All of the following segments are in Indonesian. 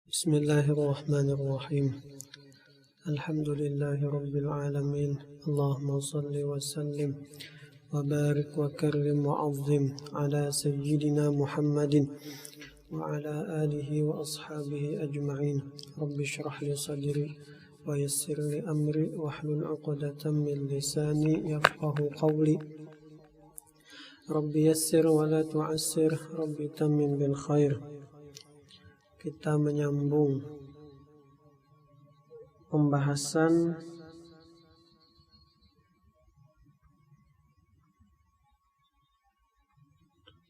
Bismillahirrahmanirrahim. Alhamdulillahi rabbil alamin. Allahumma salli wa sallim wa barik wa karrim wa azim ala sayyidina Muhammadin wa ala alihi wa ashabihi ajma'in. Rabbi shrah li sadri wa yassir li amri wa hlul 'uqdatam min lisani yafqahu qawli. Rabbi yassir wa la tu'assir, Rabbi tammim bil khair. Kita menyambung pembahasan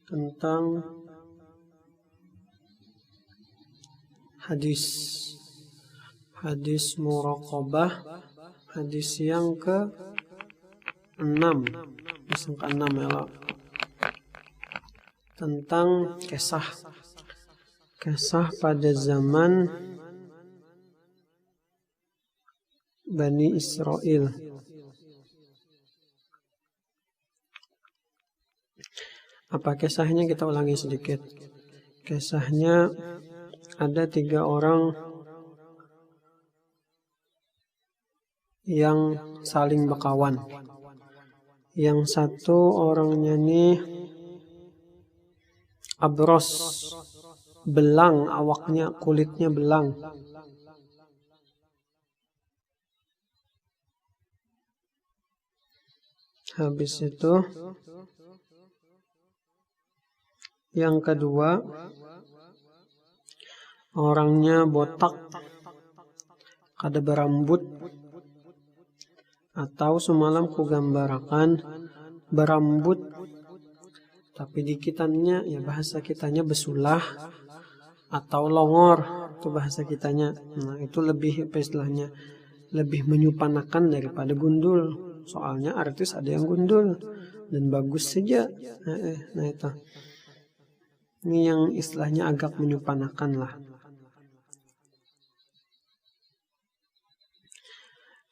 tentang hadis muraqabah, hadis yang ke-6 ya, tentang kisah pada zaman Bani Israel. Apa kisahnya? Kita ulangi sedikit. Kisahnya ada 3 orang yang saling berkawan. Yang satu orangnya nih abros, belang awaknya, kulitnya belang. Habis itu yang kedua orangnya botak, kada berambut, atau semalam ku gambarakan berambut tapi dikitannya ya bahasa kitanya besulah atau longor, itu bahasa kitanya. Nah, itu lebih apa istilahnya, lebih menyupanakan daripada gundul. Soalnya artis ada yang gundul dan bagus saja. Nah itu. Ini yang istilahnya agak menyupanakan lah.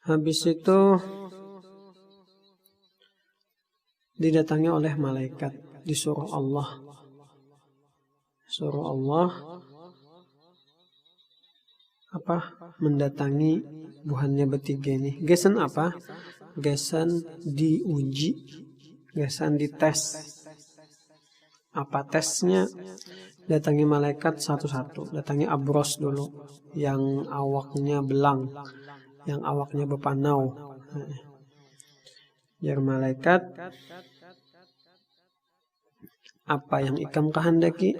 Habis itu didatangi oleh malaikat, disuruh Allah. Suruh Allah mendatangi buhannya bertiga ini. Gesan apa? Gesan diuji, gesan dites. Apa tesnya? Datangi malaikat satu-satu. Datangi abros dulu, yang awaknya belang, yang awaknya berpanau. Biar malaikat, apa yang ikam kehendaki?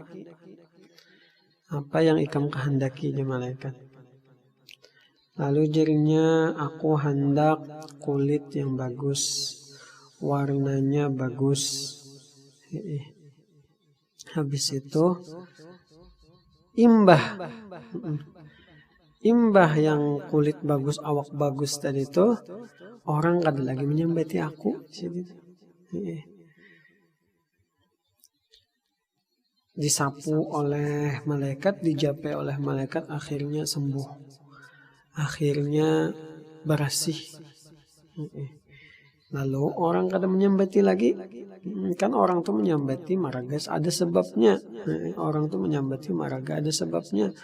Apa yang ikam kehendaki ya malaikat? Lalu jadinya aku hendak kulit yang bagus, warnanya bagus. Habis itu imbah yang kulit bagus, awak bagus tadi itu, orang kada lagi menyambati aku. Disapu oleh malaikat, dijapai oleh malaikat, akhirnya sembuh, akhirnya bersih. Lalu orang kada menyambati lagi, kan orang tuh menyambati maraga ada sebabnya. Orang tuh menyambati maraga ada sebabnya.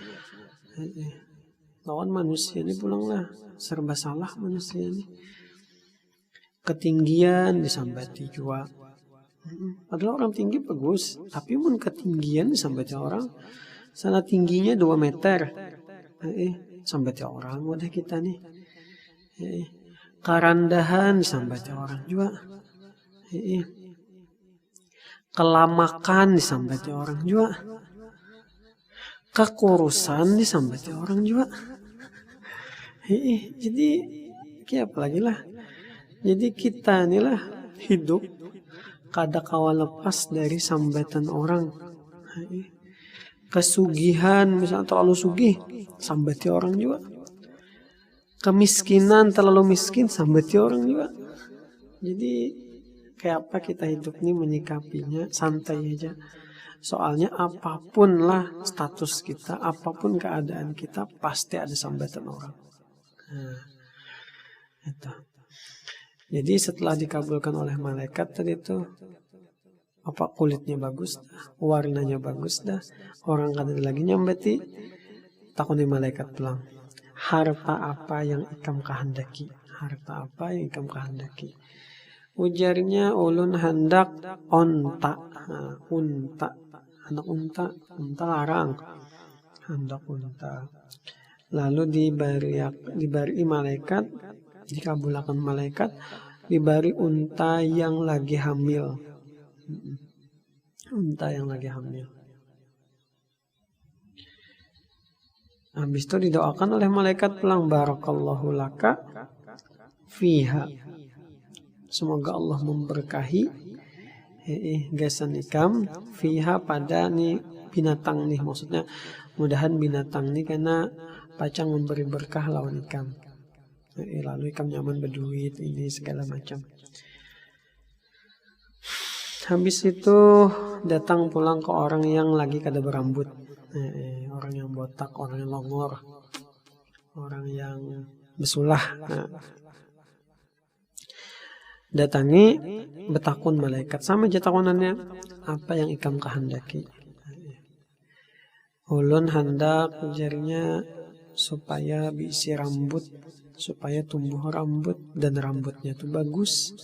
Lawan manusia ini pulanglah serba salah manusia ini. Ketinggian disambati juga. Padahal orang tinggi bagus, tapi pun ketinggian disambati orang. Sana tingginya 2 meter. Sambati orang wadah kita nih. Karandahan disambati orang juga. Kelamakan disambati orang juga. Kekurusan disambati orang juga. Jadi kayak apa lagi lah. Jadi kita inilah hidup kada kawa lepas dari sambatan orang. Kesugihan, misalnya terlalu sugih, sambati orang juga. Kemiskinan, terlalu miskin, sambati orang juga. Jadi kayak apa kita hidup ini menyikapinya, santai aja. Soalnya apapun lah status kita, apapun keadaan kita, pasti ada sambatan orang. Itu. Jadi setelah dikabulkan oleh malaikat tadi itu, apa kulitnya bagus dah, warnanya bagus dah, orang kada lagi nyambati, takuni malaikat pulang. Harta apa yang ikam kehendaki? Harta apa yang ikam kehendaki? Ujarnya ulun hendak onta. Unta. Hendak unta larang. Hendak unta. Lalu dibari malaikat, dikabulkan malaikat, dibari unta yang lagi hamil. Unta yang lagi hamil. Habis itu didoakan oleh malaikat pulang, barakallahu laka fiha. Semoga Allah memberkahi gasan ikam fiha pada nih binatang nih, maksudnya mudahan binatang nih karena pacang memberi berkah lawan ikam. Lalu ikam nyaman berduit ini segala macam. Habis itu datang pulang ke orang yang lagi kada berambut. Orang yang botak, orang yang longor, orang yang besulah. Datangi betakun malaikat, sama aja takunannya, apa yang ikam kehendaki? Ulun hendak jarinya supaya diisi rambut, supaya tumbuh rambut dan rambutnya itu bagus.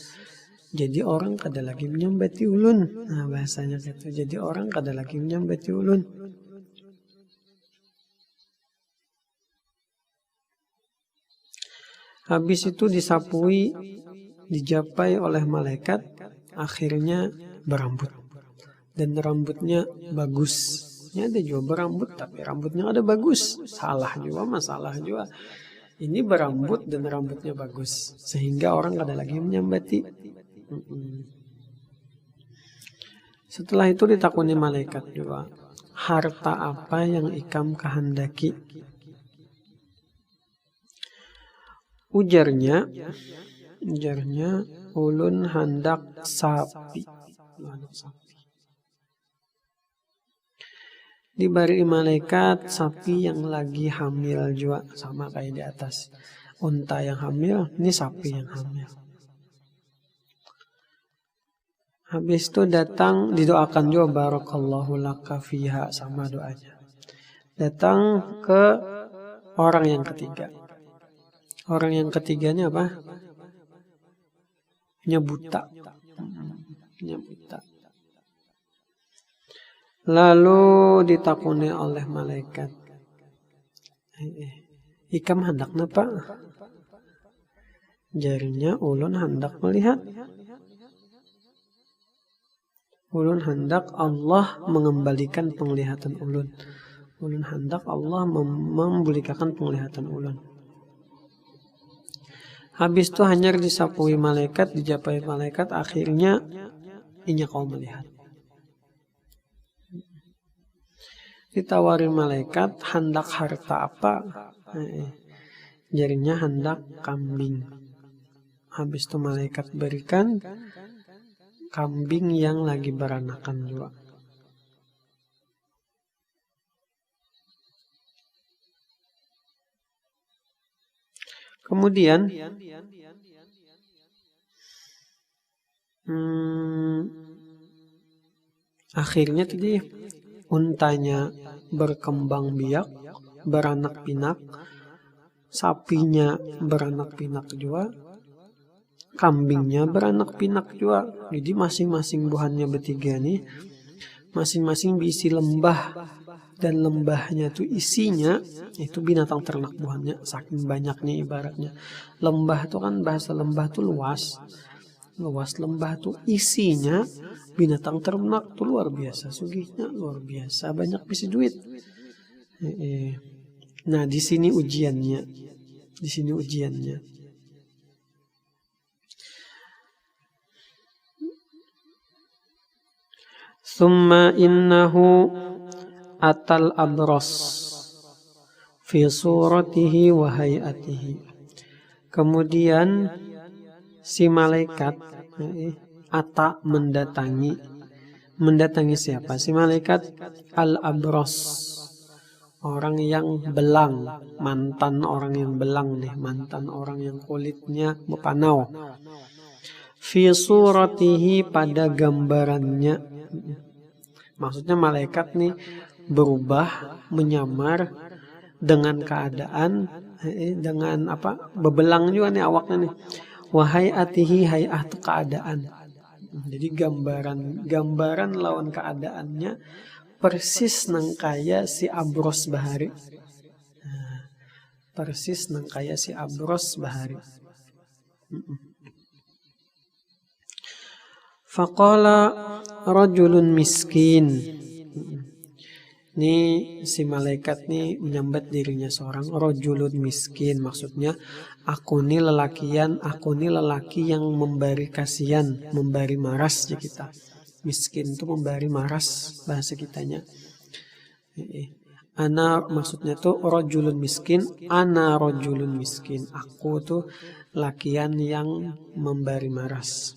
Jadi orang kada lagi menyambati ulun. Nah bahasanya gitu. Jadi orang kada lagi menyambati ulun. Habis itu disapui, dijapai oleh malaikat, akhirnya berambut. Dan rambutnya bagus. Ini ada juga berambut, tapi rambutnya ada bagus. Salah juga, masalah juga. Ini berambut dan rambutnya bagus. Sehingga orang kada lagi menyambati. Setelah itu ditakuni malaikat juga. Harta apa yang ikam kehendaki? Ujarnya ulun hendak sapi. Diberi malaikat sapi yang lagi hamil juga, sama kayak di atas. Unta yang hamil, ini sapi yang hamil. Habis itu datang didoakan juga barakallahu laka fiha, sama doanya. Datang ke orang yang ketiga. Orang yang ketiganya apa? Buta. Lalu ditakuni oleh malaikat. Ikam hendak napa? Jarinya ulun hendak melihat. Ulun hendak Allah mengembalikan penglihatan ulun. Ulun hendak Allah memulihkan penglihatan ulun. Habis itu hanya disapui malaikat, dijapai malaikat, akhirnya inya kau melihat. Ditawari malaikat, hendak harta apa? Jarinya hendak kambing. Habis itu malaikat berikan kambing yang lagi beranakan juga. Kemudian akhirnya tadi untanya berkembang biak, beranak pinak, sapinya beranak pinak juga, kambingnya beranak pinak juga. Jadi masing-masing buhannya bertiga nih, masing-masing diisi lembah. Dan lembahnya itu isinya itu binatang ternak buahnya, saking banyaknya ibaratnya. Lembah itu kan bahasa lembah itu luas lembah itu isinya binatang ternak tuh luar biasa, sugihnya luar biasa, banyak bisa duit. Nah di sini ujiannya, Summa innahu atal abros fi suratihi wa hayatihi. Kemudian si malaikat ata mendatangi siapa? Si malaikat al abros, orang yang belang, mantan orang yang belang nih, mantan orang yang kulitnya bepanau. Fi suratihi, pada gambarannya. Maksudnya malaikat nih berubah, menyamar dengan keadaan dengan apa bebelang juga nih awaknya nih. Wahai atihi hayah itu keadaan. Jadi gambaran lawan keadaannya persis nang kaya si Abros Bahari. Persis nang kaya si Abros Bahari. Faqala rajulun miskin. Ini si malaikat nih menyambat dirinya seorang rajulun miskin. Maksudnya aku nih lelaki yang memberi kasihan, memberi maras ya kita. Miskin itu memberi maras bahasa kitanya. Ana maksudnya tuh rajulun miskin, ana rajulun miskin. Aku tuh lakian yang memberi maras.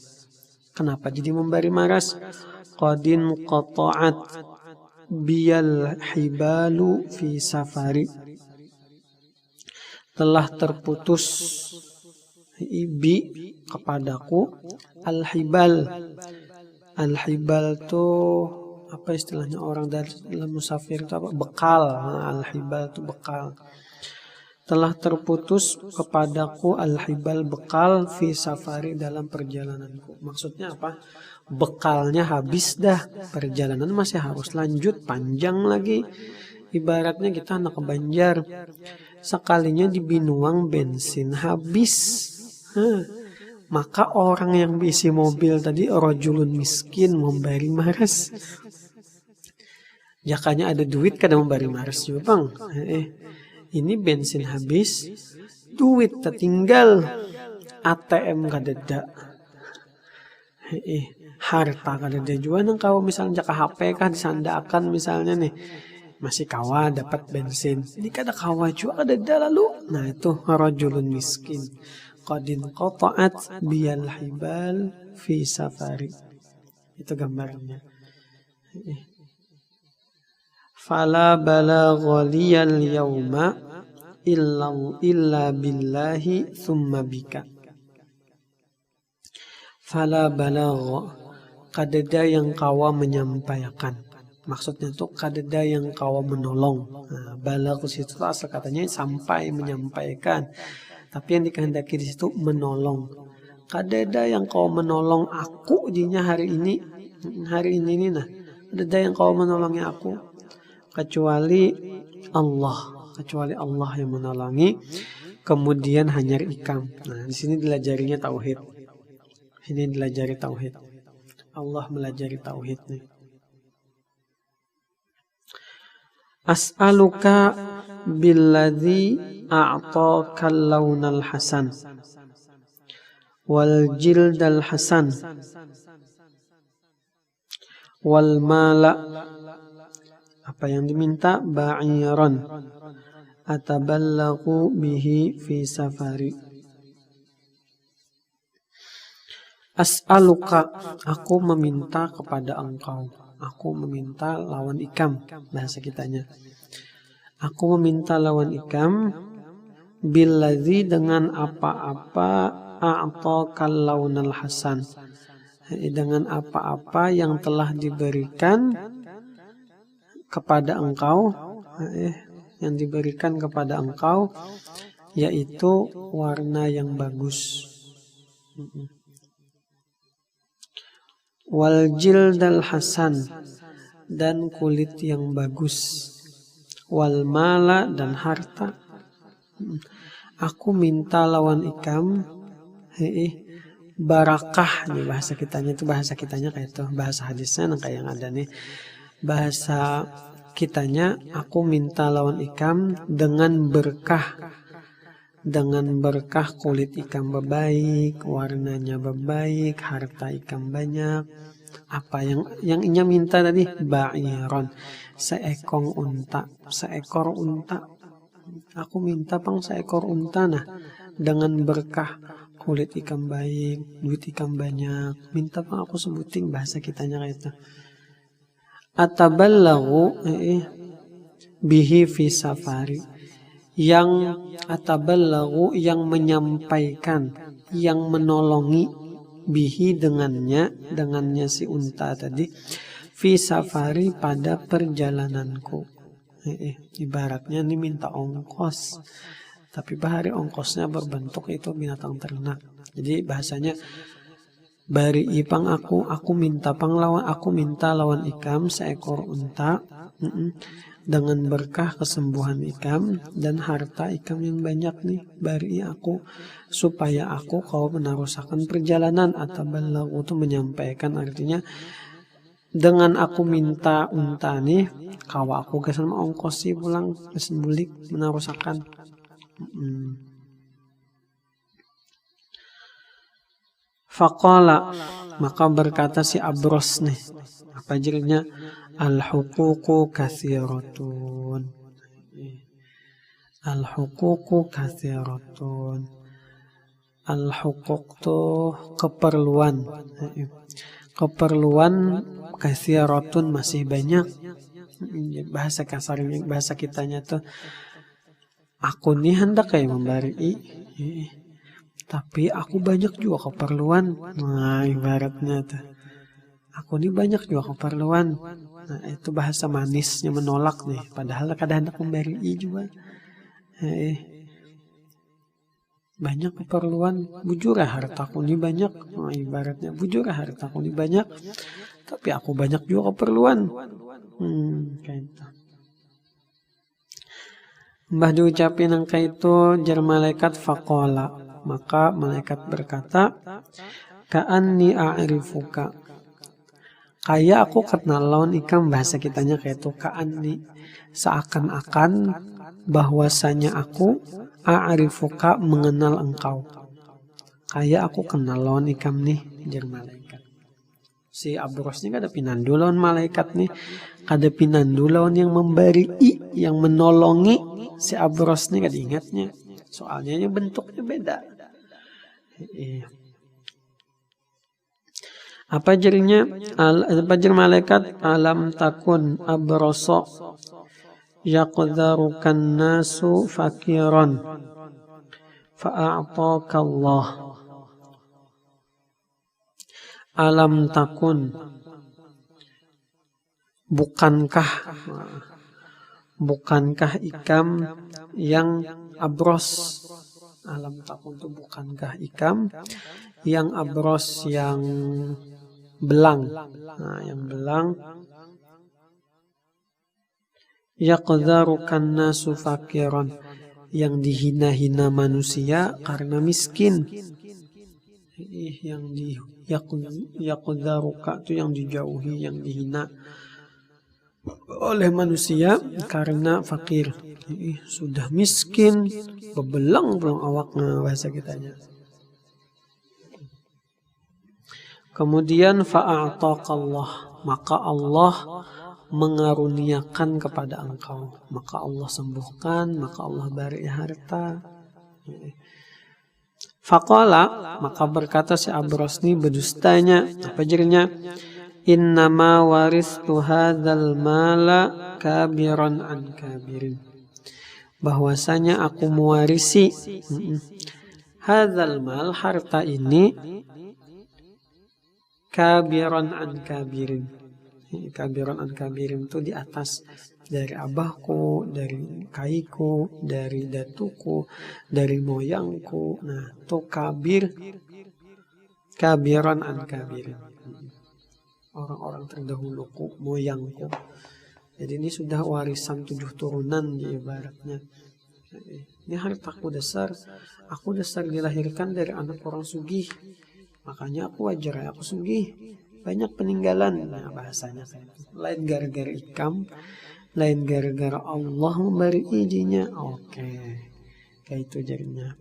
Kenapa jadi memberi maras? Qadin qata'at biyal hibalu fi safari. Telah terputus bi kepadaku al-hibal. Al-hibal tuh apa istilahnya orang dalam musafir itu apa? Bekal. Al-hibal itu bekal. Telah terputus kepadaku al-hibal bekal fi safari dalam perjalananku. Maksudnya apa? Bekalnya habis dah. Perjalanan masih harus lanjut panjang lagi. Ibaratnya kita anak Banjar. Sekalinya di Binuang bensin habis. Maka orang yang diisi mobil tadi rajulun miskin memberi maras. Jakanya ada duit kadang memberi maras juga bang. Ini bensin habis, duit tertinggal, ATM kadeda. Harta kadeda juga nang kau misalnya jaka HP kah disandakan misalnya nih. Masih kawa dapat bensin. Ini kada kawa juga kadeda lalu. Nah itu rajulun miskin. Qadin qata'at biyal hibal fi safari. Itu gambarnya. Fala balagha liyal yawma illa billahi thumma bika. Fala balagha, kadeda yang kawa menyampaikan. Maksudnya itu kadeda yang kawa menolong. Nah, balagha situ asal katanya sampai menyampaikan. Tapi yang dikehendaki di situ menolong. Kadeda yang kawa menolong aku dinya hari ini nih nah. Kadeda yang kawa menolongnya aku. Kecuali Allah yang menolongi, kemudian hanyar ikam. Nah, di sini dilajarinya tauhid. Ini dilajari tauhid. Allah melajari tauhid nih. As'aluka billadzi a'taka al-lawnal hasan wal jildal hasan wal mala. Apa yang diminta? Ba'iran ataballagu bihi fi safari. As'aluka, aku meminta kepada engkau. Aku meminta lawan ikam bahasa kitanya. Aku meminta lawan ikam billadzi dengan apa-apa a'taqal launal hasan. Dengan apa-apa yang telah diberikan kepada engkau, yaitu warna yang bagus. Wal jildal hasan, dan kulit yang bagus. Wal mala, dan harta. Aku minta lawan ikam barakah nih bahasa kitanya kayak itu bahasa hadisnya kayak yang ada nih. Bahasa kitanya, aku minta lawan ikam dengan berkah. Dengan berkah kulit ikan bebaik, warnanya bebaik, harta ikan banyak. Apa yang inya minta tadi? Ba'iron, seekor unta. Aku minta pang seekor unta nah. Dengan berkah kulit ikan baik, duit ikan banyak. Minta pang aku sebutin bahasa kitanya kayak itu. Ataballagu bihi fi safari, yang ataballagu yang menyampaikan, yang menolongi bihi dengannya si unta tadi fi safari pada perjalananku. Ibaratnya nih minta ongkos, tapi bahari ongkosnya berbentuk itu binatang ternak. Jadi bahasanya bari ipang aku minta panglawan, aku minta lawan ikam seekor unta dengan berkah kesembuhan ikam dan harta ikam yang banyak nih, bari aku supaya aku kau meneruskan perjalanan. Atau balagu itu menyampaikan, artinya dengan aku minta unta nih, kau aku kesan ongkos sih pulang kesan bulik meneruskan. Faqala, maka berkata si Abros nih, apa jadinya? Al-huququ kathiratun. Al-huququ kathiratun. Al-huquq tuh keperluan. Keperluan kathiratun masih banyak. Bahasa kasarnya, bahasa kitanya tuh, aku nih hendak kayak memberi, tapi aku banyak juga keperluan. Nah, ibaratnya tuh, aku nih banyak juga keperluan. Nah, itu bahasa manisnya menolak nih. Padahal kadang hendak memberi juga. Banyak keperluan, bujur hartaku nih banyak. Nah, ibaratnya bujur hartaku nih banyak, tapi aku banyak juga keperluan. Kayak itu. Mbah diucapin angka itu jar malaikat faqala, maka malaikat berkata, ka'anni a'rifuka, kayak aku kenal lawan ikam. Bahasa kitanya kayak itu, ka'anni, seakan-akan bahwasanya aku a'rifuka, mengenal engkau. Kayak aku kenal lawan ikam nih, jar malaikat. Si Abros ini kada pinandu lawan malaikat nih, kada pinandu lawan yang memberi, yang menolongi. Si Abros ini kada ingatnya, soalnya bentuknya beda. Apa jadinya? Apa jar malaikat? Alam takun abroso yaqdarukan nasu fakiran fa'a'takallah. Alam takun, bukankah ikam yang abros? Alam takun itu bukankah ikam yang abros, yang belang. Nah, yang belang. Yaqdarukan nasu fakiran, yang dihina-hina manusia karena miskin. Yang yaqdaruka itu yang dijauhi, yang dihina oleh manusia karena fakir. Sudah miskin, bebelang awaknya, bahasa kitanya. Kemudian fa'a'taqallah, maka Allah mengaruniakan kepada engkau, maka Allah sembuhkan, maka Allah beri harta. Faqala, maka berkata si Abros ini berdustanya, apa jadinya? Innama waristu hadzal mala kabiran an kabirin, bahwasanya aku mewarisi hadzal mal, harta ini, kabiran an kabirin. Kabiran an kabirin itu di atas dari abahku, dari kaiku, dari datuku, dari moyangku. Nah, itu kabir, kabiran an kabirin. Orang-orang terdahuluku, moyangku. Jadi ini sudah warisan 7 turunan ibaratnya. Ini hartaku dasar. Aku dasar dilahirkan dari anak orang sugih. Makanya aku wajar aku sugih. Banyak peninggalan. Nah, bahasanya lain gara-gara ikam, lain gara-gara Allah memberi izinnya. Oke. Kayak itu jadinya.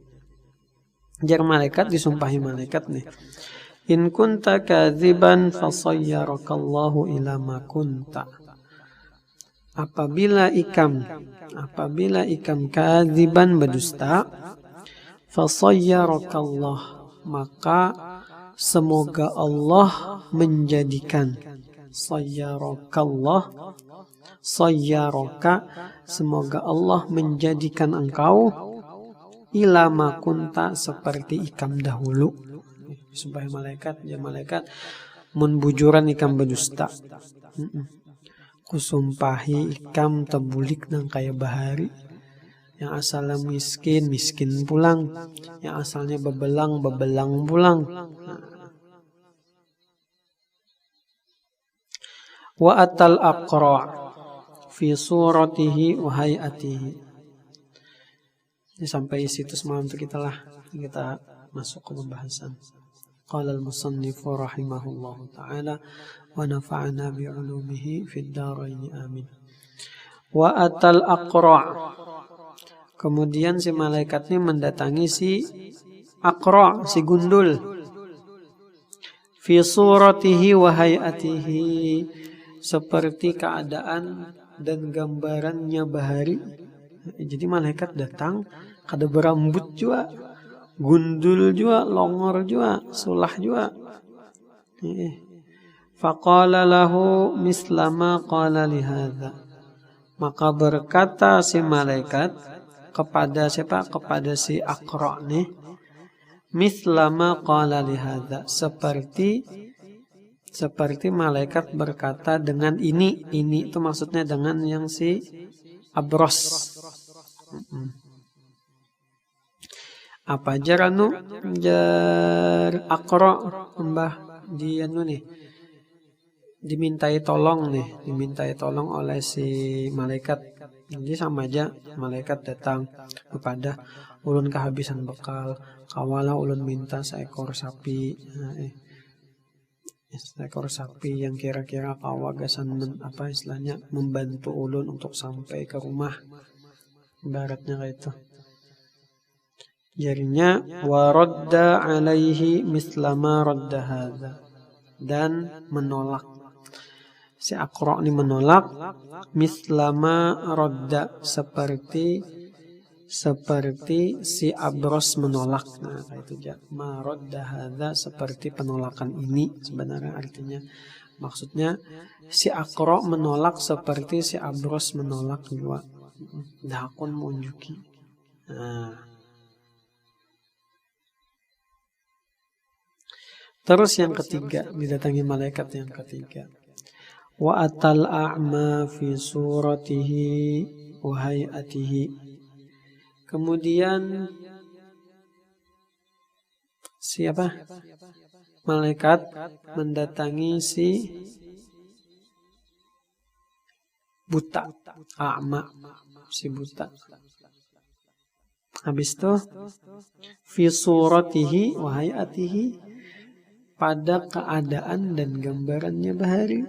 Jar malaikat disumpahi malaikat nih. In kunta kadziban fasayyarakallahu ila ma kunta. Apabila ikam kadziban, berdusta, fasayyarakallah, maka semoga Allah menjadikan, sayyarakallah, sayyaraka, semoga Allah menjadikan engkau, ila ma kunta, seperti ikam dahulu. Supaya malaikat, ya malaikat, menbujuran ikam berdusta. kusumpahi ikam tebulik nang kaya bahari. Yang asalnya miskin, miskin pulang. Yang asalnya bebelang, bebelang pulang. Wa atal aqra' fi suratihi wa hayatihi. Ini sampai situ semalam itu kita masuk ke pembahasan. Qala al-musannifu rahimahullahu ta'ala wa nafa'ana bi'ulumihi fid dharain amin. Wa atal aqra'. Kemudian si malaikat ini mendatangi si aqra', si gundul. Fi suratihi wa hayatihi, seperti keadaan dan gambarannya bahari. Jadi malaikat datang, kada berambut juga, gundul juga, longor juga, sulah juga. Faqala lahu mislama qala lihadza. Maka berkata si malaikat kepada siapa? Kepada si Aqra' nih. Mislama qala lihadza, seperti malaikat berkata dengan ini itu maksudnya dengan yang si Abros. Apa jaranu jar Aqra' mbah dia nih dimintai tolong oleh si malaikat. Jadi sama aja malaikat datang kepada ulun kehabisan bekal, kawalah ulun minta seekor sapi. Seekor sapi yang kira-kira kawagasan istilahnya membantu ulun untuk sampai ke rumah, ibaratnya kayak itu. Jadinya waradda alaihi mislama radda hadza, dan menolak si Aqra' ini menolak mislama radda, seperti si Abros menolak. Nah, itu aja. Ma radda hadza, seperti penolakan ini sebenarnya artinya. Maksudnya si Aqra' menolak seperti si Abros menolak juga. Dakun munjuki. Nah. Terus yang ketiga, didatangi malaikat yang ketiga. Wa atal a'ma fi suratihi wa hayatihi. Kemudian siapa? Malaikat mendatangi si buta, a'ma, si buta. Habis itu fi suratihi wa hayatihi, pada keadaan dan gambarannya bahari.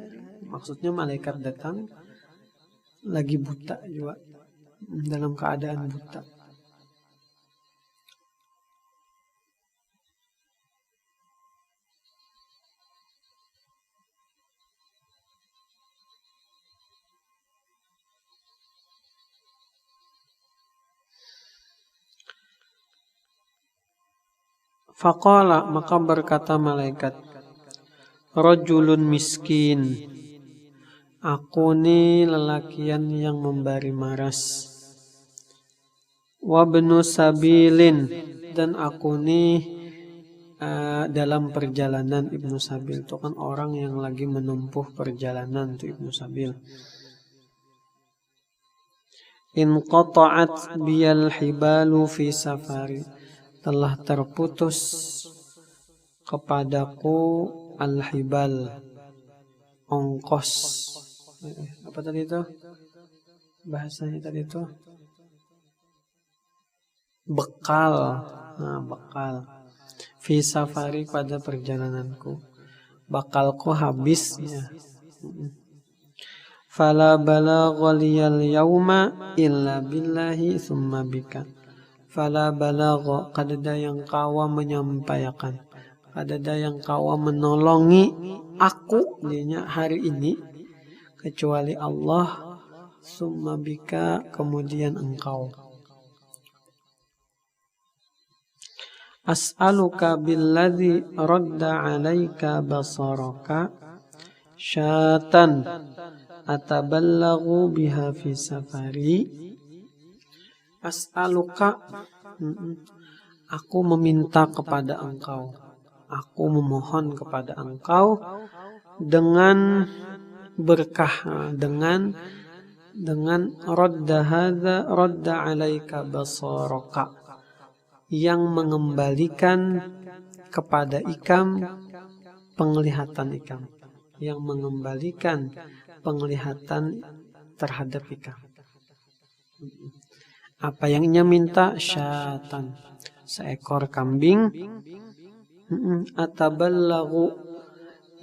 Maksudnya malaikat datang lagi buta juga, dalam keadaan buta. Faqala, maka berkata malaikat, rajulun miskin, aku ni lelakian yang membari maras. Wabnu sabilin, dan aku ni dalam perjalanan. Ibnu Sabil itu kan orang yang lagi menempuh perjalanan, itu Ibnu Sabil. In qata'at biyal hibalu fi safari, telah terputus kepadaku al-hibal, ongkos. Apa tadi itu? Bahasanya tadi itu bekal. Nah, bekal. Fi safari, pada perjalananku. Bakalku habis. Ya. Fala balagha liyal yawma illa billahi summa bika. Fala balagha, kadada yang kawa menyampaikan, kadada yang kawa menolongi aku dinya hari ini kecuali Allah, summa bika, kemudian engkau. As'aluka billadzi radda 'alaika basaraka syatan atabalaghu biha fi safari. As'aluka, aku meminta kepada engkau, aku memohon kepada engkau dengan berkah dengan radda alaika basaraka, yang mengembalikan kepada ikam penglihatan ikam, yang mengembalikan penglihatan terhadap ikam. Apa yang ia minta? Syatan, seekor kambing. Ataballahu,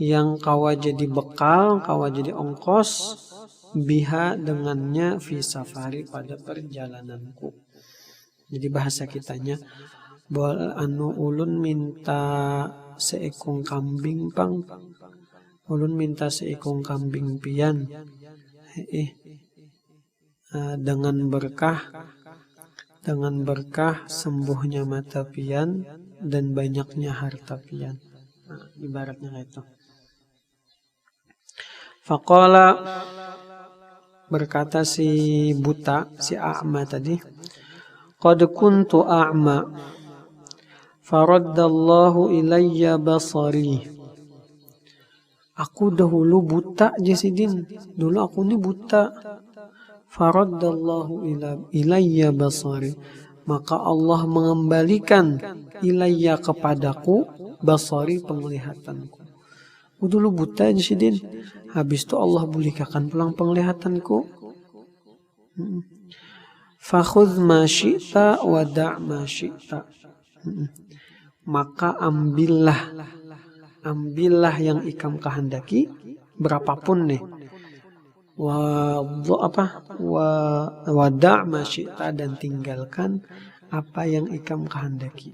yang kawa jadi bekal, kawa jadi ongkos, biha dengannya, fi safari, pada perjalananku. Jadi bahasa kitanya, ulun minta seekong kambing pang, ulun minta seekong kambing pian, dengan berkah sembuhnya mata pian dan banyaknya harta pian. Ibaratnya itu. Faqala, berkata si buta, si a'ma tadi, qad kuntu a'ma faraddallahu ilayya basari. Aku dahulu buta, Jasidin. Dulu aku ini buta. Faraddallahu ilayya basari, maka Allah mengembalikan ilayya, kepadaku, basari, penglihatanku. Aku dulu buta, Jasidin. Habis itu Allah bukakan pulang penglihatanku. Fakhudh ma syi'ta wa da' ma syi'ta. Maka ambillah yang ikam kehendaki, berapapun nih. Wada' ma syi'ta, dan tinggalkan apa yang ikam kehendaki.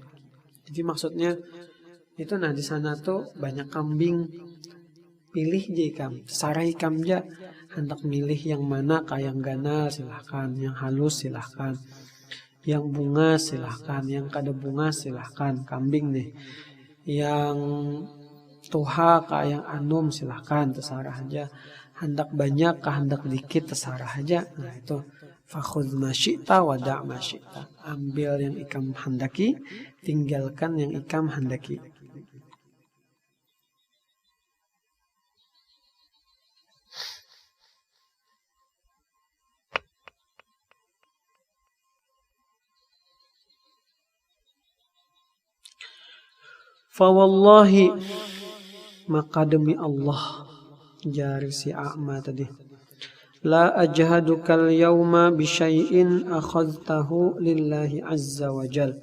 Jadi maksudnya itu, nah di sana tuh banyak kambing, pilih je ikam, terserah ikam aja, hendak milih yang mana, kayak yang ganal silahkan, yang halus silahkan, yang bunga silahkan, yang kada bunga silahkan, kambing nih, yang tuha kayak yang anum silahkan, terserah aja. Hendak banyak, hendak dikit, terserah aja. Nah itu, fakhudh ma syi'ta wa da' ma syi'ta. Ambil yang ikam handaki, tinggalkan yang ikam handaki. Fa wallahi, maka demi Allah, jari si a'ma tadi, la ajhadukal yawma bisyai'in akhadtahu lillahi azza wa jal.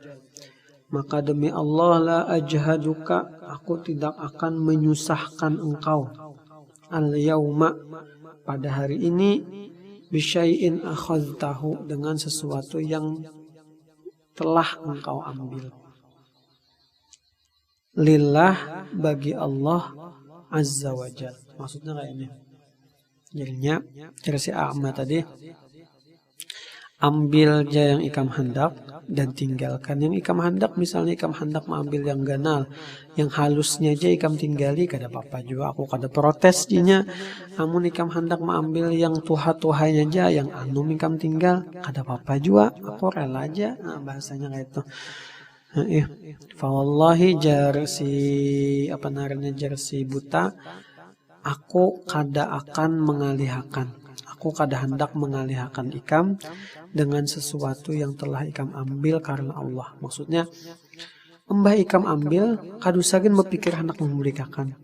Maka demi Allah, la ajhaduka, aku tidak akan menyusahkan engkau, al yawma, pada hari ini, bisyai'in akhadtahu, dengan sesuatu yang telah engkau ambil. Lillah, bagi Allah azza wa jal. Maksudnya kayak ini. Jadinya dari si a'ma tadi, ambil aja yang ikam hendak dan tinggalkan yang ikam hendak. Misalnya ikam hendak mengambil yang ganal, yang halusnya aja ikam tinggali, kada apa-apa juga, aku kada protes jinya. Namun ikam hendak mengambil yang tuha-tuhanya aja, yang anum ikam tinggal, kada apa-apa juga, aku rela aja. Nah, bahasanya kayak itu. Fa wallahi, jar si buta, aku kada akan mengalihkan, aku kada hendak mengalihkan ikam dengan sesuatu yang telah ikam ambil karena Allah. Maksudnya, mbah ikam ambil, kadusagin berpikir hendak memberikan.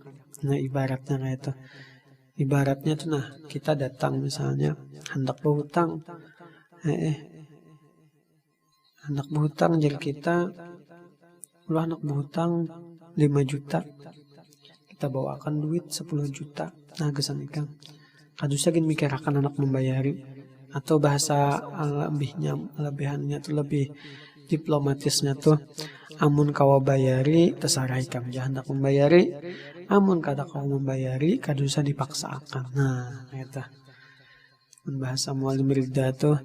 Nah ibaratnya kayak itu. Ibaratnya tuh, nah kita datang misalnya hendak berhutang, hendak berhutang, jadi kita lu hendak berhutang 5 juta, kita bawakan duit 10 juta. Nah gesan ikam kadusagin mikir akan anak membayari, atau bahasa lebihannya tuh, lebih diplomatisnya tuh, amun kawa bayari terserah ikam jangan hendak membayari, amun kada kau membayari kadusa dipaksakan. Nah itu bahasa mualim ridha tuh,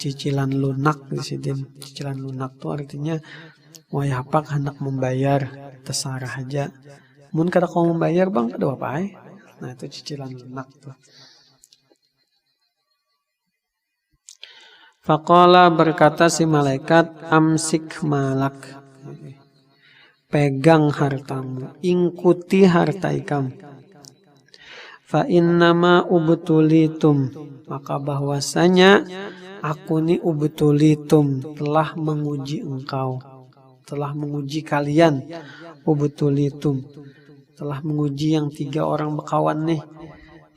cicilan lunak disidin. Cicilan lunak tuh artinya wayapak hendak membayar, terserah aja. Mun kada kau membayar bang, kada apa-apa. Nah itu cicilan lunak tuh. Faqala, berkata si malaikat, amsik malak, pegang hartamu, ingkuti harta ikam. Fa innama ubtulitum, maka bahwasanya aku ni ubtulitum, telah menguji engkau, telah menguji kalian. Ubtulitum, telah menguji yang 3 orang bekawan nih,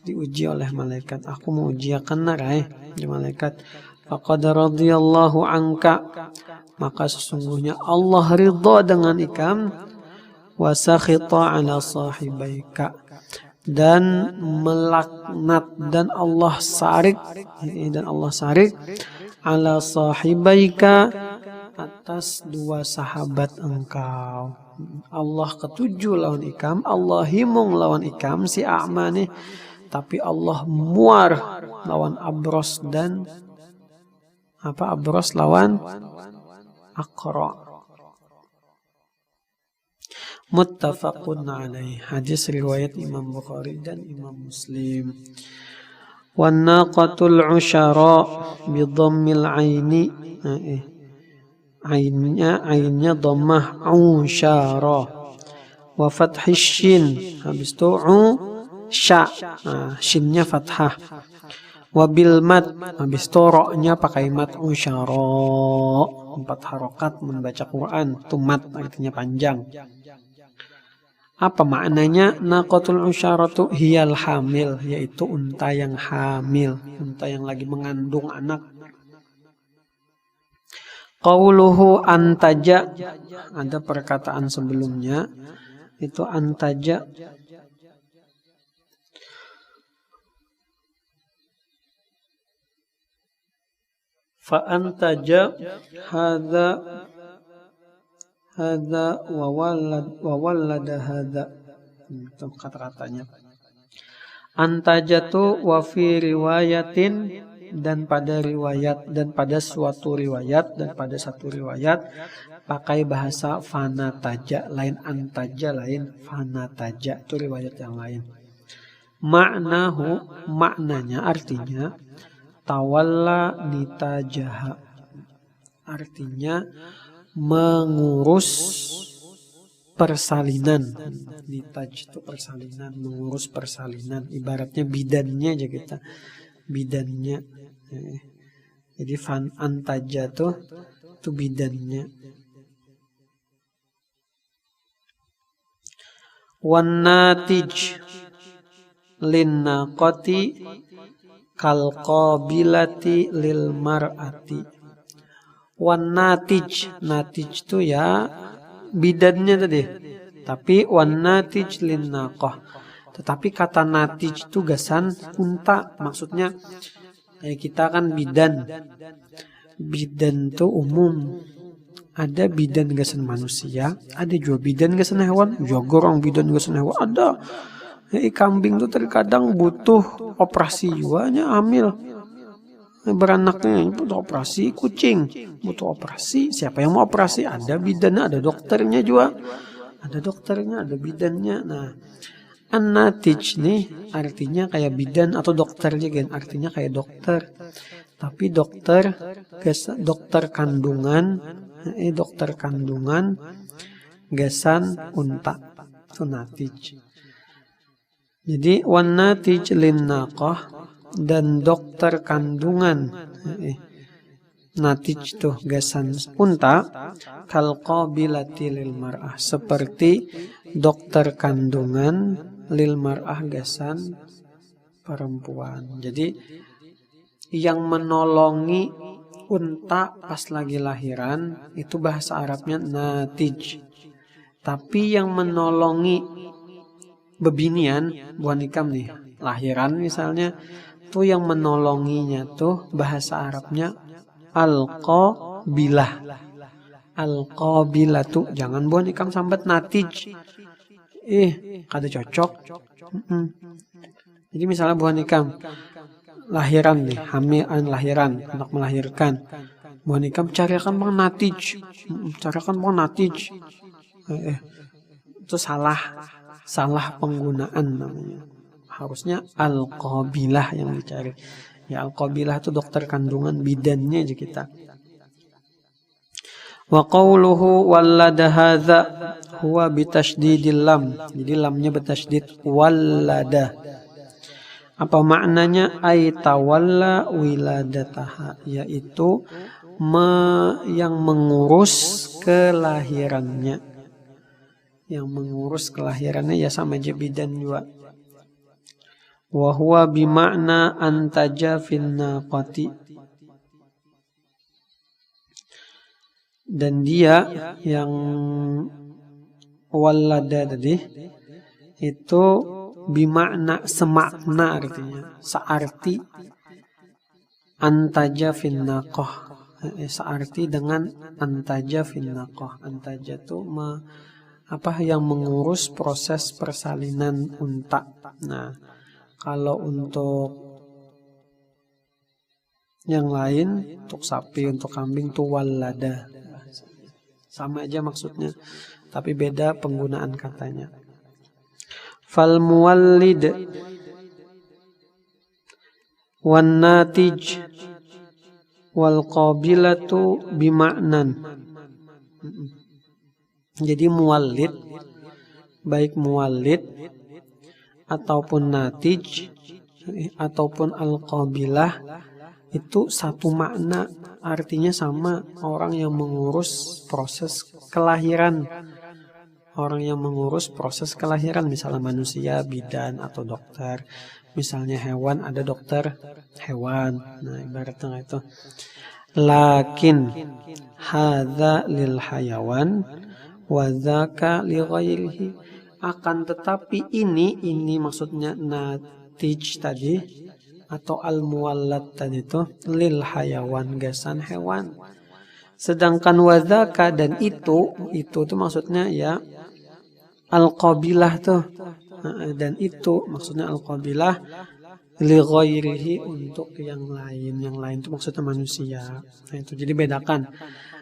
diuji oleh malaikat. Aku menguji akan narai di malaikat. Faqad radhiyallahu anka, maka sesungguhnya Allah ridha dengan ikam. Wa sakhita ala sahibaika, dan melaknat, dan Allah sarik ala sahibaika, atas 2 sahabat engkau. Allah ketujuh lawan ikam, Allah himung lawan ikam si A'ma nih, tapi Allah muar lawan Abros dan Abros lawan Aqra. Muttafaqun alaih, hadis riwayat Imam Bukhari dan Imam Muslim. Wan naqatul usyara bi dhammil aini, ainnya dhammah usyara, wa fathis shin, habis itu sya, shinnya fathah, wa bil mad, habis itu ra-nya pakai mad usyara, 4 harokat membaca Quran, itu mad artinya panjang. Apa maknanya? Naqatul usyaratu hiyal hamil, yaitu unta yang hamil, unta yang lagi mengandung anak. Qauluhu antaja, ada perkataan sebelumnya, itu antaja. Fa antaja hadza wa wallada hadza, itu kata-katanya. Antajatu wa fi riwayatin, dan pada riwayat, dan pada suatu riwayat, dan pada satu riwayat pakai bahasa fanataja, lain antaja, lain fanataja, itu riwayat yang lain. Maknahu, maknanya, artinya tawalla nitajaha, artinya mengurus persalinan. Nitaj itu persalinan, mengurus persalinan, ibaratnya bidannya aja kita, bidannya. Jadi fan antaja tuh itu bidannya. Wan natij lin naqati kal qabilati lil mar'ati. Wan natij, natij itu ya bidannya tadi, tapi wan natij lin naqah, tetapi kata natij itu gasan unta, maksudnya kita kan bidan itu umum, ada bidan gasan manusia, ada juga bidan gasan hewan, juga orang bidan gasan hewan ada. Kambing tuh terkadang butuh operasi juga, hamil, beranaknya butuh operasi, kucing butuh operasi, siapa yang mau operasi? Ada bidannya, ada dokternya juga, ada dokternya, ada bidannya. Nah, an-natij nih artinya kayak bidan atau dokter juga, artinya kayak dokter, tapi dokter kandungan, dokter kandungan gasan unta, itu natij. Jadi wan natij lin naqah, dan dokter kandungan, natij tuh gasan unta, kal qabilati lil mar'ah, seperti dokter kandungan lil mar'ah gasan perempuan. Jadi yang menolongi unta pas lagi lahiran itu bahasa Arabnya natij. Tapi yang menolongi bebinian, buah nikam nih, lahiran misalnya, tuh yang menolonginya tuh bahasa Arabnya al-qabilah. Al-qabilah tuh, jangan buah nikam sambat natij. Kada cocok. Jadi misalnya buah nikam lahiran nih, hamil, lahiran, anak melahirkan, buah nikam carikan bang natij, carikan bang natij. Itu salah penggunaan namanya. Harusnya al-qabilah yang dicari. Ya, al-qabilah itu dokter kandungan, bidannya aja kita. Wa qawluhu wallada hadza huwa bitasydidil lam. Jadi lamnya bertasydid wallada. Apa maknanya? Ay tawalla wiladataha, yaitu yang mengurus kelahirannya. Yang mengurus kelahirannya ya sama aja bidan juga. Wa huwa bimakna antaja fin naqati. Dan dia yang walada tadi itu bimakna semakna, artinya searti antaja fin naqah, searti dengan antaja fin naqah. Antaja itu yang mengurus proses persalinan unta. Nah, kalau untuk yang lain, untuk sapi, untuk kambing itu walada. Sama aja maksudnya, tapi beda penggunaan katanya. Fal muwallid wan natij wal qabilatu bima'nan. Jadi muwallid, baik muwallid ataupun natij ataupun al-qabilah itu satu makna, artinya sama, orang yang mengurus proses kelahiran. Orang yang mengurus proses kelahiran, misalnya manusia bidan atau dokter, misalnya hewan ada dokter hewan. Nah, ibaratnya itu. Lakin hadza lil hayawan wa dzaka li ghairihi. Akan tetapi ini maksudnya natij tadi atau al-muwallad tadi itu lil hayawan, gasan hewan. Sedangkan wadzaka dan itu tuh maksudnya ya al-qabilah tuh. Dan itu maksudnya al-qabilah li ghairihi, untuk yang lain. Yang lain itu maksudnya manusia. Nah, itu jadi bedakan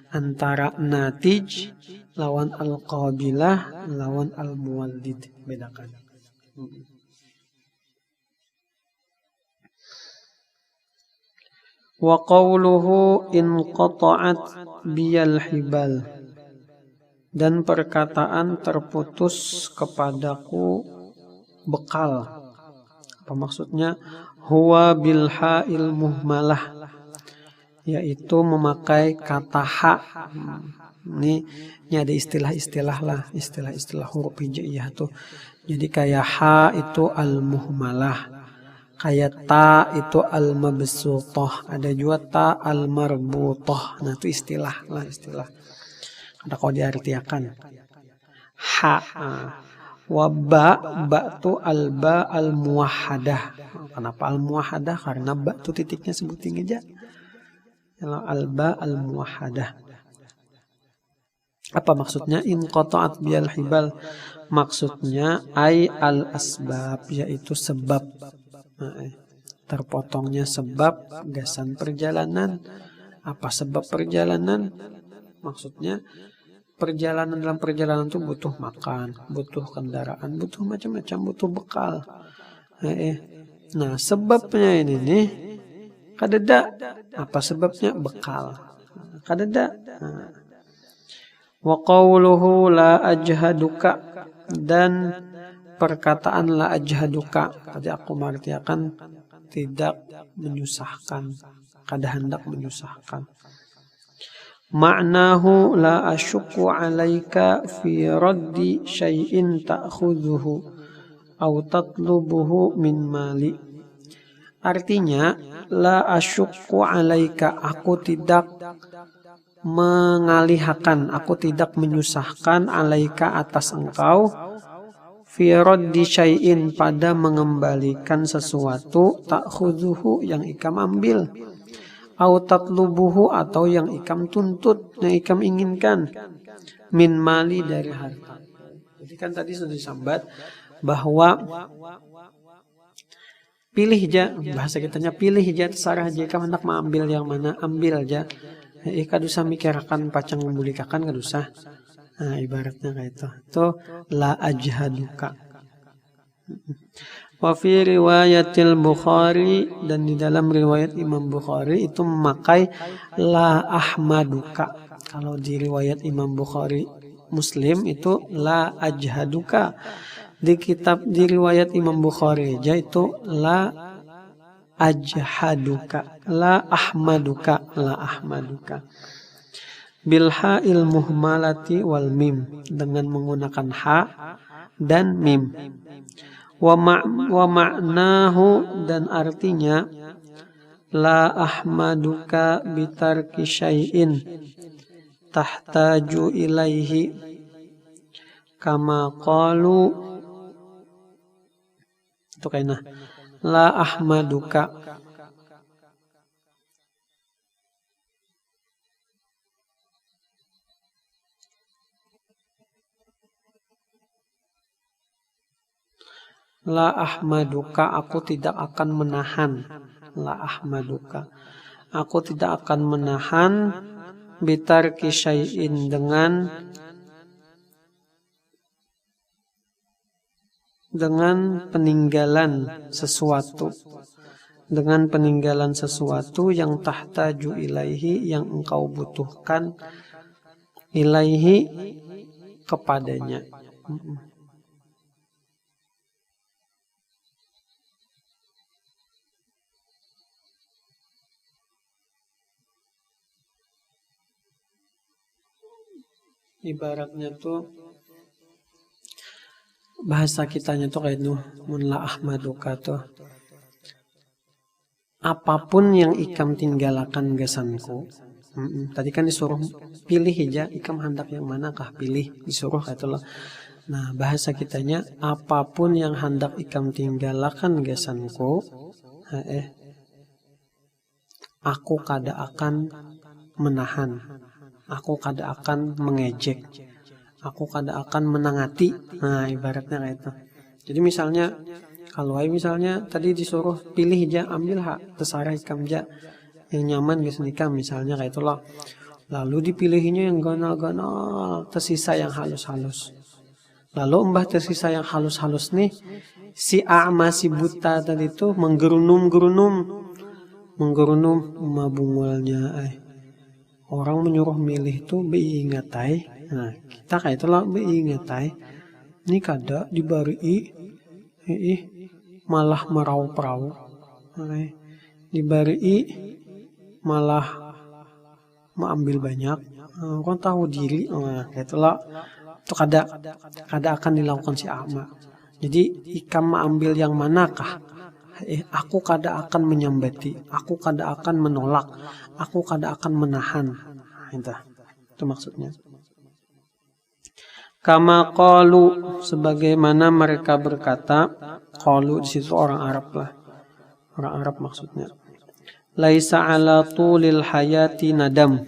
antara natij lawan al-qabilah lawan al-muwallid, bedakan. Wa qawluhu in qata'at biyal hibal, dan perkataan terputus kepadaku bekal. Apa maksudnya? Huwa bil ha'il muhmalah, yaitu memakai kata ha. Ini ada istilah-istilah lah, istilah-istilah huruf hijaiyah tuh. Jadi kayak ha itu al-muhmalah, kayak ta itu al-mabsutah, ada juga ta al-marbutah. Nah, itu istilah lah, istilah. Ada kalau diartiakan. Ha. Wa ba tu al-ba al-muwahhadah. Kenapa al-muwahhadah? Karena ba itu titiknya sebutin aja. Al-ba al-muwahhadah. Apa maksudnya? In qata'at biyal hibal, maksudnya ay al-asbab, yaitu sebab. Terpotongnya sebab gasan perjalanan. Apa sebab perjalanan? Maksudnya dalam perjalanan itu butuh makan, butuh kendaraan, butuh macam-macam, butuh bekal. Nah, sebabnya ini nih kadeda. Apa sebabnya? Bekal. Kadeda. Wa qawluhu la ajhaduka, dan perkataan la ajhaduka tadi aku mengartikan tidak menyusahkan, kada hendak menyusahkan. Ma'nahu la asyukku alaika fi raddi syai'in ta'khudhuhu aw tatlubuhu min mali. Artinya la asyukku alaika, aku tidak mengalihkan, aku tidak menyusahkan alaika atas engkau, fi raddi syai'in pada mengembalikan sesuatu, ta'khudhuhu yang ikam ambil, au tatlubuhu atau yang ikam tuntut, yang ikam inginkan, min mali dari harta. Jadi kan tadi sudah disambat bahwa pilih aja, bahasa kitanya pilih aja, terserah aja kamu hendak mengambil yang mana, ambil aja. Kadusa mikirakan pacang membulikakan kadusa. Nah, ibaratnya kayak itu. Itu la ajhaduka. Wa fi riwayatil Bukhari, dan di dalam riwayat Imam Bukhari itu memakai la ahmaduka. Kalau di riwayat Imam Bukhari Muslim itu la ajhaduka. Di kitab di riwayat Imam Bukhari aja itu la ajhaduka, la ahmaduka, la ahmaduka. Bilha muhmalati wal mim, dengan menggunakan ha dan mim. Wa ma'nahu, dan artinya la ahmaduka bitarki syai'in tahtaju ilaihi kama qalu. Itu kayaknya la ahmaduka, la ahmaduka, aku tidak akan menahan. La ahmaduka, aku tidak akan menahan. Bitarki syai'in, dengan peninggalan sesuatu, dengan peninggalan sesuatu yang tahtaju ilaihi, yang engkau butuhkan, ilaihi, kepadanya. Ibaratnya tuh bahasa kitanya tuh kayak mun la ahmaduka tuh, apapun yang ikam tinggalkan gesanku. Tadi kan disuruh pilih aja, ikam hendak yang manakah, pilih, disuruh itulah. Nah, bahasa kitanya apapun yang hendak ikam tinggalkan gesanku, aku kada akan menahan, aku kada akan mengejek, aku kada akan menangati. Nah, ibaratnya kayak itu. Jadi misalnya kalau misalnya tadi disuruh pilih aja, ambil hak terserah ikam aja yang nyaman geus nikah misalnya kayak itulah. Lalu dipilihnya yang ganal-ganal, tersisa yang halus-halus. Lalu mbah tersisa yang halus-halus nih, si a'ma, si buta tadi itu menggerunum mabungulnya. Orang menyuruh milih tuh beingatai. Nah, kita kayak itulah beingatai. Ini kada dibari malah merau-perau. Dibari malah mengambil banyak. Orang tahu diri. Nah, kayak itulah. Itu kada akan dilakukan si a'ma. Jadi ikam mengambil yang manakah? Aku kada akan menyambati, aku kada akan menolak, aku kada akan menahan. Itu maksudnya. Kama qalu, sebagaimana mereka berkata. Qalu di situ orang Arab lah. Orang Arab maksudnya. Laisa ala tulil hayati nadam.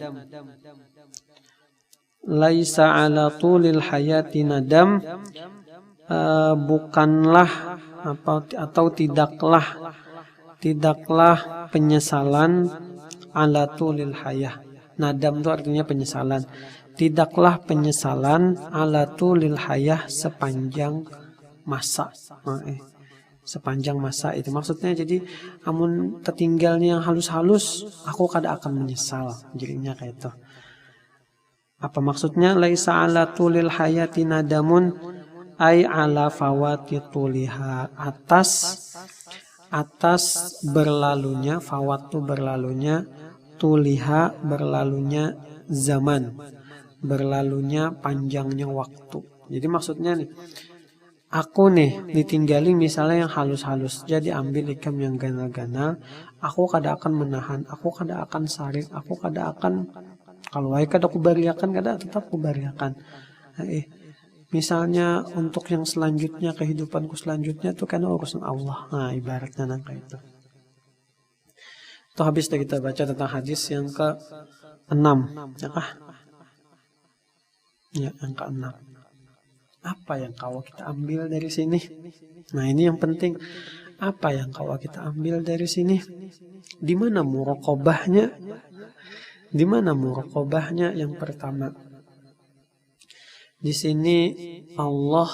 Laisa ala tulil hayati nadam, bukanlah atau tidaklah penyesalan ala tulil hayah. Nadam itu artinya penyesalan. Tidaklah penyesalan ala tulil hayah, sepanjang masa. Sepanjang masa itu maksudnya. Jadi amun tertinggalnya yang halus-halus, aku kada akan menyesal. Jadinya kayak itu. Apa maksudnya? Laisa ala tulil hayati nadamun, ay ala fawati tuliha, atas berlalunya, fawat tu berlalunya, tuliha berlalunya zaman, berlalunya panjangnya waktu. Jadi maksudnya nih, aku nih ditinggali misalnya yang halus-halus, jadi ambil ikam yang ganal-ganal, aku kada akan menahan, aku kada akan saring, aku kada akan, kalau kada aku bariakan, kada tetap aku bariakan. Misalnya untuk yang selanjutnya, kehidupanku selanjutnya itu karena urusan Allah. Nah, ibaratnya nangka itu. Itu habis kita baca tentang hadis yang ke-6. Ya kah? Ya, yang ke-6. Apa yang kau kita ambil dari sini? Nah, ini yang penting. Apa yang kau kita ambil dari sini? Di mana muraqabahnya? Di mana muraqabahnya? Yang pertama, di sini Allah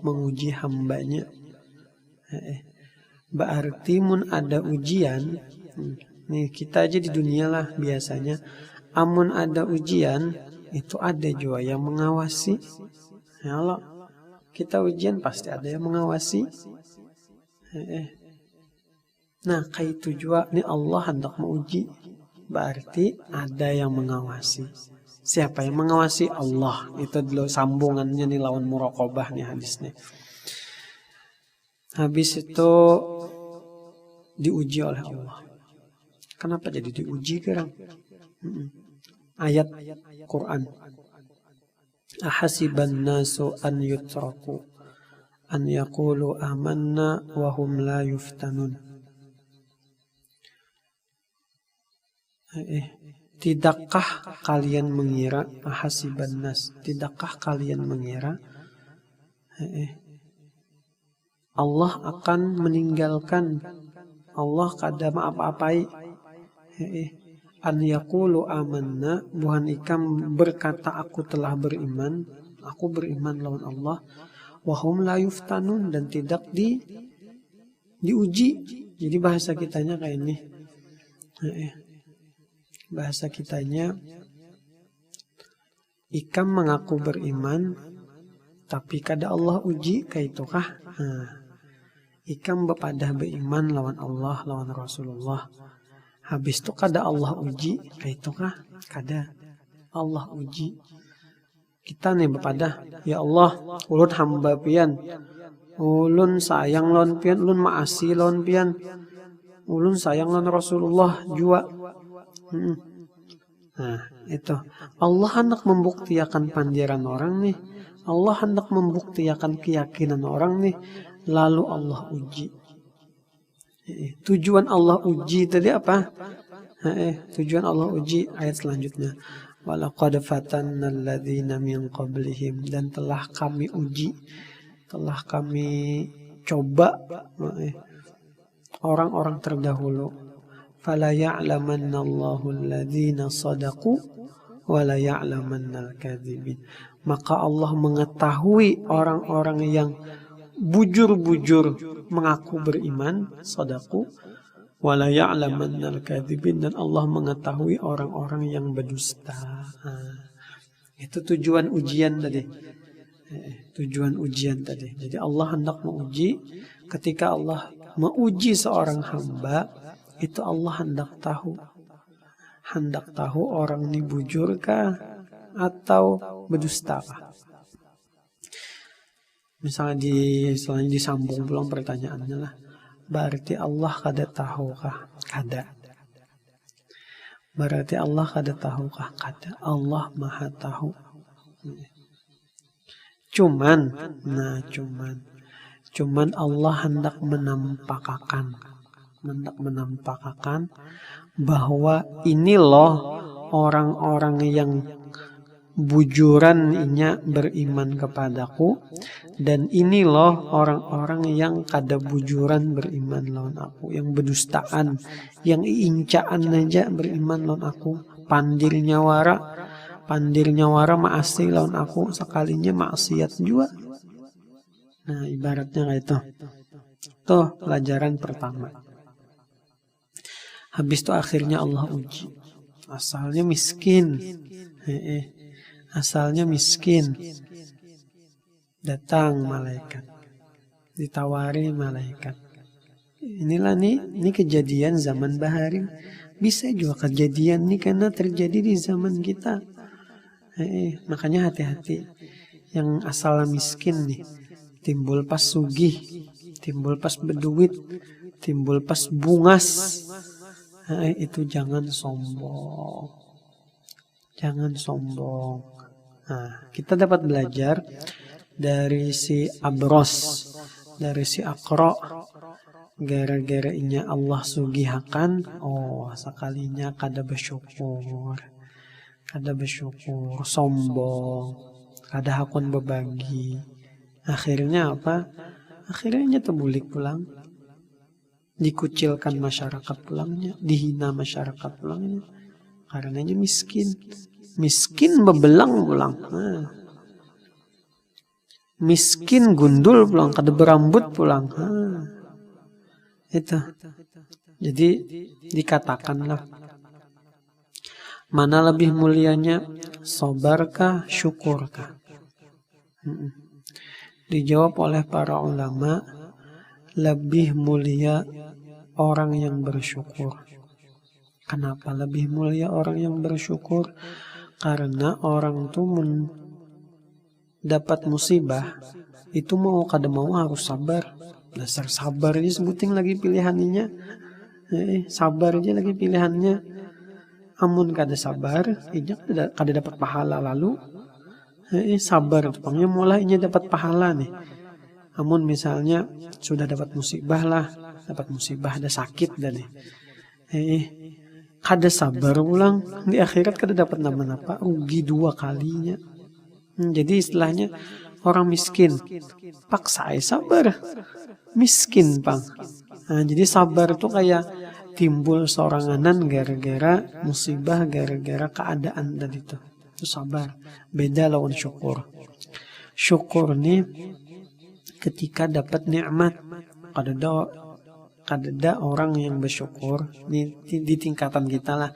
menguji hambanya. Berarti mun ada ujian, nih kita aja di dunia lah biasanya, amun ada ujian itu ada juga yang mengawasi. Ya Allah, kita ujian pasti ada yang mengawasi. Nah, kayak itu juga nih Allah hendak menguji. Berarti ada yang mengawasi. Siapa yang mengawasi? Allah. Itu dulu sambungannya nih lawan muraqabah nih hadisnya. Habis itu diuji oleh Allah. Kenapa jadi diuji sekarang? Ayat Quran. Ahasiban nasu an yutraku an yaqulu amanna wa hum la yuftanun. Tidakkah kalian mengira, ahasiban nas, tidakkah kalian mengira Allah akan meninggalkan, Allah kada apa-apai an yaqulu amanna, buhan ikam berkata aku telah beriman, aku beriman lawan Allah, wahum la yuftanun, dan tidak diuji. Jadi bahasa kitanya kayak ini. Bahasa kitanya, ikam mengaku beriman tapi kada Allah uji, kayak itu kah? Ikam bepadah beriman lawan Allah, lawan Rasulullah. Habis itu kada Allah uji, kayak itu kah? Kada. Allah uji. Kita nih bepadah, ya Allah, ulun hamba pian, ulun sayang lawan pian, ulun maasi lawan pian, ulun sayang lawan Rasulullah jua. Nah, itu Allah hendak membuktikan pandiran orang nih. Allah hendak membuktikan keyakinan orang nih. Lalu Allah uji. Tujuan Allah uji tadi apa? Tujuan Allah uji ayat selanjutnya. Walaqad fatanna alladzina min qablihim, dan telah kami uji, telah kami coba orang-orang terdahulu. Fala ya'lamanna Allahu alladzina sadaqu wa la ya'lamanna al-kadzibin. Maka Allah mengetahui orang-orang yang bujur-bujur mengaku beriman, sadaqu, wa la ya'lamanna al-kadzibin, dan Allah mengetahui orang-orang yang berdusta. Itu tujuan ujian tadi. Tujuan ujian tadi. Jadi Allah hendak menguji. Ketika Allah menguji seorang hamba, itu Allah hendak tahu orang ini bujurkah atau berdustakah. Misalnya selanjutnya disambung pulang pertanyaannya lah, berarti Allah kada tahukah? Kada. Berarti Allah kada tahukah? Kada. Allah maha tahu. Cuman Allah hendak menampakkan bahwa ini loh orang-orang yang bujuran inya beriman kepadaku, dan ini loh orang-orang yang kada bujuran beriman lawan aku, yang berdustaan, yang incaan aja beriman lawan aku, pandir nyawara maasi lawan aku, sekalinya maksiat juga. Nah, ibaratnya kayak itu. Tuh pelajaran pertama. Habis itu akhirnya Allah uji. Asalnya miskin. Asalnya miskin. Datang malaikat. Ditawari malaikat. Inilah ini kejadian zaman Bahari. Bisa juga kejadian nih karena terjadi di zaman kita. Makanya hati-hati. Yang asalnya miskin nih, timbul pas sugih, timbul pas berduit, timbul pas bungas. Itu jangan sombong. Jangan sombong. Nah, kita dapat belajar dari si Abros, dari si Aqra. Gara-gara inya Allah sugihakan, sekalinya kada bersyukur. Kada bersyukur, sombong, kada hakun berbagi. Akhirnya apa? Akhirnya terbulik pulang. Dikucilkan masyarakat pulangnya, dihina masyarakat pulangnya, karenanya miskin bebelang pulang, miskin gundul pulang, kada berambut pulang, itu. Jadi dikatakanlah, mana lebih mulianya, sabarkah, syukurkah? Dijawab oleh para ulama, lebih mulia orang yang bersyukur. Kenapa lebih mulia orang yang bersyukur? Karena orang tuh dapat musibah itu mau kada mau harus sabar. Dasar sabar aja sebuting lagi pilihannya. Sabar aja lagi pilihannya. Amun kada sabar, inya kada dapat pahala lalu. Sabar tupangnya mulainya dapat pahala nih. Amun misalnya sudah dapat musibah lah, dapat musibah ada sakit dah nih. Kada sabar ulang di akhirat kada dapat napa-napa, rugi 2 kalinya. Jadi istilahnya orang miskin paksa sabar, miskin pang. Jadi sabar tuh kayak timbul soranganan gara-gara musibah, gara-gara keadaan tadi itu sabar. Beda lawan syukur. Syukur nih ketika dapat nikmat. Kadada orang yang bersyukur di tingkatan kita lah.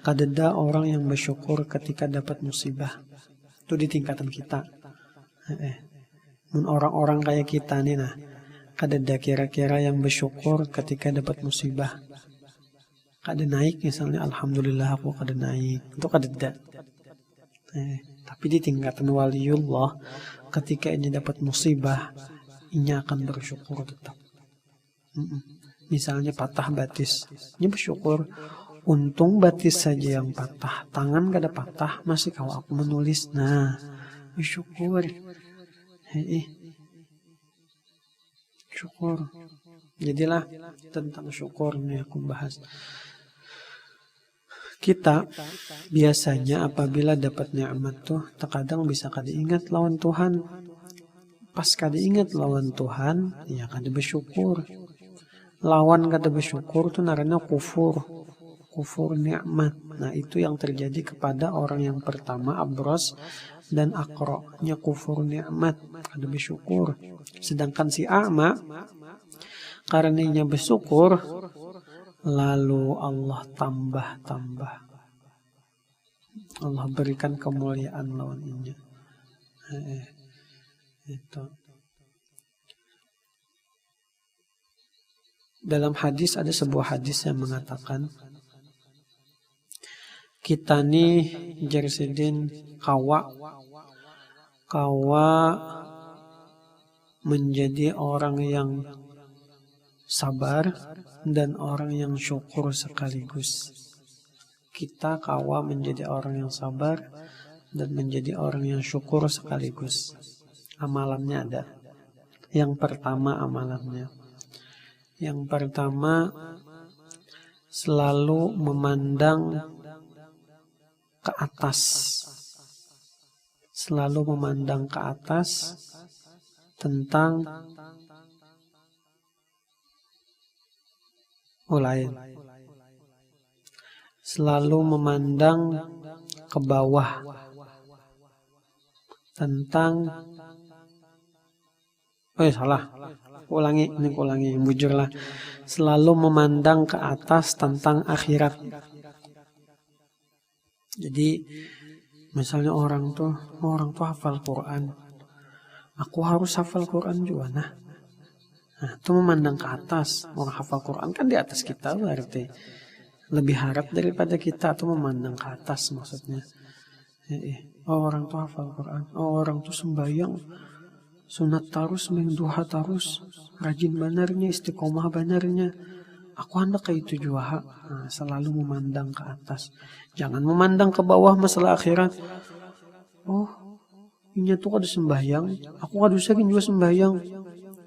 Kadada orang yang bersyukur ketika dapat musibah. Itu di tingkatan kita. Orang-orang kayak kita nih nah, kadada kira-kira yang bersyukur ketika dapat musibah. Kada naik misalnya, alhamdulillah aku kada naik. Itu kadada. Tapi di tingkatan waliullah, ketika ini dapat musibah, ini akan bersyukur tetap. Misalnya patah batis, ini bersyukur. Untung batis saja yang patah, tangan kada patah, masih kau aku menulis. Nah, bersyukur. Syukur. Jadilah tentang syukur ini aku bahas. Kita biasanya apabila dapat nikmat tuh terkadang bisa kada ingat lawan Tuhan. Pas kada ingat lawan Tuhan, ya kada bersyukur. Lawan kada bersyukur tuh narana kufur nikmat. Nah, itu yang terjadi kepada orang yang pertama, Abros dan Aqra, nya kufur nikmat, kada bersyukur. Sedangkan si A'ma karenanya bersyukur, lalu Allah tambah. Allah berikan kemuliaan lawan inya. Itu. Dalam hadis ada sebuah hadis yang mengatakan kita nih jersidin kawa menjadi orang yang sabar dan orang yang syukur sekaligus. Kita kawa menjadi orang yang sabar dan menjadi orang yang syukur sekaligus. Amalannya ada. Yang pertama amalannya. Yang pertama selalu memandang ke atas. Selalu memandang ke atas tentang lain. Selalu memandang ke bawah tentang ulangi, bujurlah. Selalu memandang ke atas tentang akhirat. Jadi misalnya orang tuh hafal Quran, aku harus hafal Quran juga. Nah, itu memandang ke atas. Orang hafal Quran kan di atas kita, berarti lebih harap daripada kita, atau memandang ke atas maksudnya. Orang tuh hafal Quran, orang tuh sembahyang sunat terus, duha terus, rajin banarnya, istiqomah banarnya. Aku hendak kayak itu juga. Nah, selalu memandang ke atas. Jangan memandang ke bawah masalah akhirat. Inya tuh kada sembahyang, aku kada usah juga sembahyang.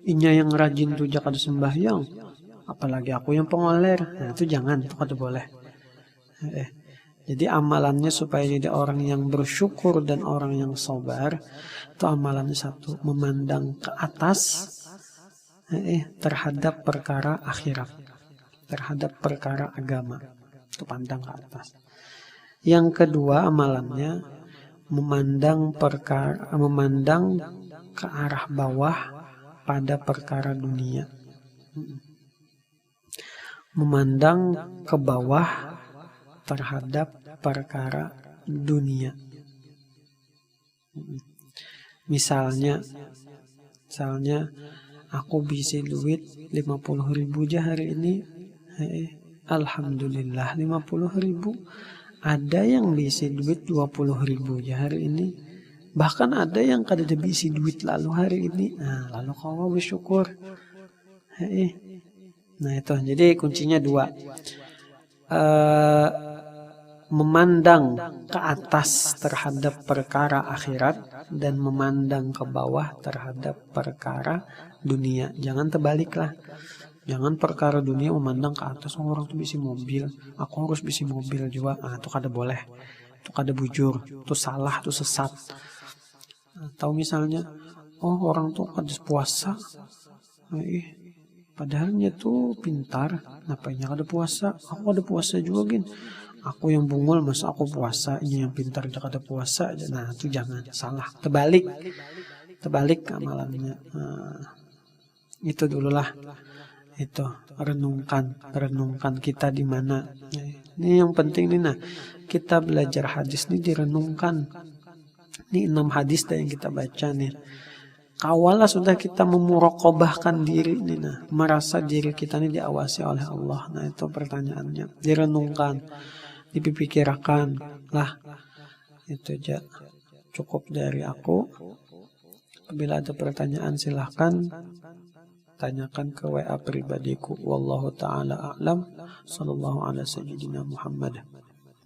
Inya yang rajin tuh kada sembahyang, apalagi aku yang pengoler. Nah, itu jangan, itu kada boleh. Jadi amalannya supaya jadi orang yang bersyukur dan orang yang sabar, itu amalannya satu, memandang ke atas terhadap perkara akhirat, terhadap perkara agama, itu pandang ke atas. Yang kedua amalannya memandang ke arah bawah pada perkara dunia. Memandang ke bawah terhadap perkara dunia. Misalnya aku bisa duit 50.000 aja hari ini. Alhamdulillah 50.000. Ada yang bisa duit 20.000 aja hari ini. Bahkan ada yang kada bisa duit lalu hari ini. Nah, lalu kau bersyukur. Nah itu, jadi kuncinya 2. Memandang ke atas terhadap perkara akhirat dan memandang ke bawah terhadap perkara dunia. Jangan terbaliklah. Jangan perkara dunia memandang ke atas. Oh, orang tuh bisa mobil, aku harus bisa mobil juga. Itu kada boleh. Itu kada bujur. Itu salah, itu sesat. Atau misalnya, oh orang tuh kada puasa. Padahal dia tuh pintar. Ngapainnya kada puasa? Aku kada puasa juga gin. Aku yang bungul masa aku puasa, ini yang pintar dia kada puasa. Nah itu jangan, salah. Terbalik amalannya. Itu dululah. Itu renungkan kita di mana. Ini yang penting nih. Nah, kita belajar hadis nih direnungkan. Ini 6 hadis yang kita baca nih. Kawalah sudah kita memuraqabahkan diri nih, nah, merasa diri kita ini diawasi oleh Allah. Nah itu pertanyaannya, direnungkan, dipikirkan lah. Itu aja cukup dari aku. Bila ada pertanyaan silahkan tanyakan ke WA pribadiku. Wallahu ta'ala a'lam. Sallallahu ala sayyidina Muhammad.